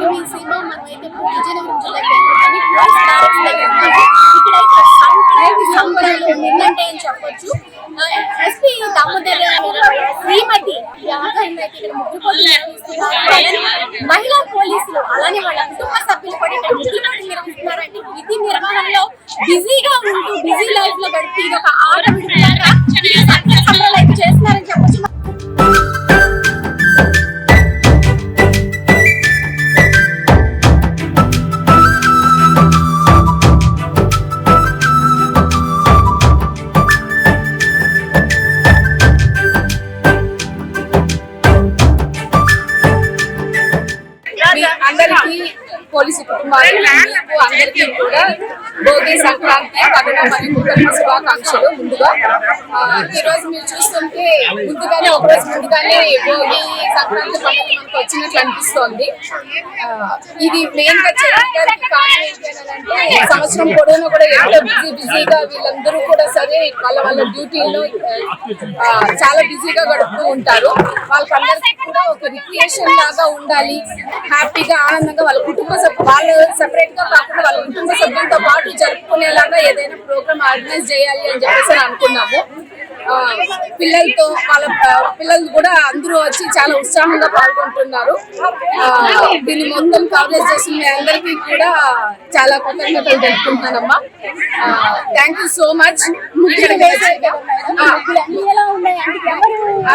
నేను మీ సీమ మనమైతే విజయనగరం జిల్లా ఇక్కడైతే సంబరాలు నిన్నంటే అని చెప్పొచ్చు. ఎస్పీ దామోదర్ శ్రీమతి ఆధ్వర్యంలో అయితే ఇక్కడ ముగ్గురు పోటీ నిర్వహిస్తున్నారు. మహిళా పోలీసులు అలానే వాళ్ళ కుటుంబ సభ్యులు కూడా ఇక్కడ ముగ్గురు పోటీ నిర్వహిస్తున్నారు. అంటే విధి నిర్వహణలో బిజీగా ఉంటూ బిజీ లైఫ్ లో గడిపి ఇది ఒక ఆట విడుదలగా సంబరాలు అయితే చేస్తున్నారని చెప్పొచ్చు. అందరికీ పోలీసు కుటుంబాలకు అందరికీ కూడా భోగి సంక్రాంతి కనుమ మరియు ముఖ్యంగా శుభాకాంక్షలు. ముందుగా ఈ రోజు మీరు చూస్తుంటే ముందుగానే ఒకరోజు ముందుగానే భోగి సంక్రాంతి పండుగ మనకు వచ్చినట్లు అనిపిస్తోంది. ఇది మెయిన్ గా చేయడానికి కారణం ఏంటి అంటే సంవత్సరం పొడవునా కూడా ఎంతో బిజీగా వీళ్ళందరూ కూడా సరే వాళ్ళ డ్యూటీలో చాలా బిజీగా గడుపుతూ ఉంటారు. వాళ్ళకందరికీ కూడా ఒక రిక్రియేషన్ లాగా ఉండాలి, హ్యాపీగా ఆనందంగా వాళ్ళ కుటుంబ వాళ్ళు సెపరేట్ గా కాకుండా వాళ్ళ కుటుంబ సభ్యులతో పాటు జరుపుకునేలాగా ఏదైనా ప్రోగ్రామ్ ఆర్గనైజ్ చేయాలి అని చెప్పేసి అనుకున్నాము. పిల్లలతో వాళ్ళ పిల్లలు కూడా అందరూ వచ్చి చాలా ఉత్సాహంగా పాల్గొంటున్నారు. దీన్ని మొత్తం కవరేజ్ చేసిన మీ అందరికీ కూడా చాలా కృతజ్ఞతలు తెలుపుకుంటున్నానమ్మా. Thank you so much.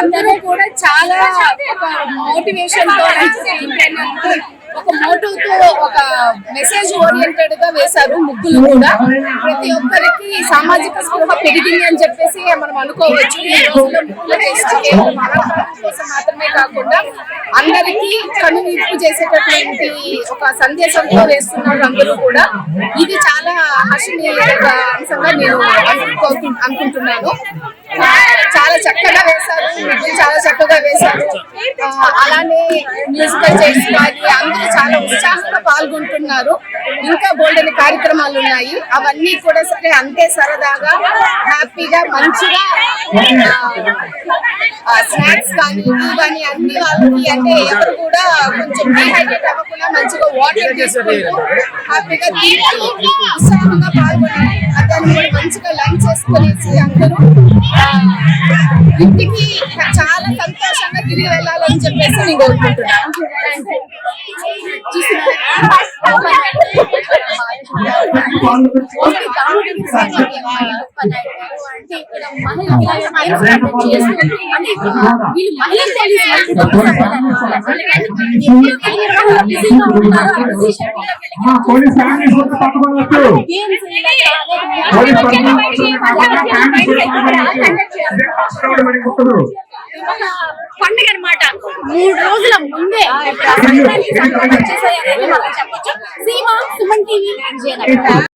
అందరూ కూడా చాలా ఒక మోటివేషన్ తో ఒక మోటివ్తో ఒక మెసేజ్ ఓరియంటెడ్ గా వేశారు ముగ్గులు కూడా. ప్రతి ఒక్కరికి సామాజిక స్పృహ పెరిగింది అని చెప్పేసి మనం అనుకోవచ్చు. ఈ రోజుల్లో ముగ్గులు కేవలం అలంకరణ కోసం మాత్రమే కాకుండా అందరికీ కనువిప్పు చేసేటటువంటి ఒక సందేశంతో వేస్తున్నారు అందరూ కూడా. ఇది చాలా హర్షణీయ అంశంగా నేను అనుకుంటున్నాను. చాలా చక్కగా వేశారు, చాలా చక్కగా వేశారు. అలానే మ్యూజికల్ చైర్స్ అందరూ చాలా ఉత్సాహంగా పాల్గొంటున్నారు. ఇంకా బోల్డెన్ కార్యక్రమాలు ఉన్నాయి. అవన్నీ కూడా సరే అంతే సరదాగా హ్యాపీగా మంచిగా స్నాక్స్ కానీ టీ కానీ అన్ని వాళ్ళకి అంటే ఎవరు కూడా కొంచెం డీహైడ్రేట్ అవ్వకుండా మంచిగా వాటర్ తీసుకుంటూ హ్యాపీగా ఉత్సాహంగా పాల్గొని అతను కూడా మంచిగా లంచ్ చేసుకునేసి అందరూ ఇంటికి చాలా సంతోషంగా తిరిగి వెళ్ళాలని చెప్పేసి నేను కోరుకుంటున్నాను. పండుగ అనమాట 3 రోజుల ముందే చెప్పొచ్చు. సీమ సుమన్ టీవీ విజయనగరం.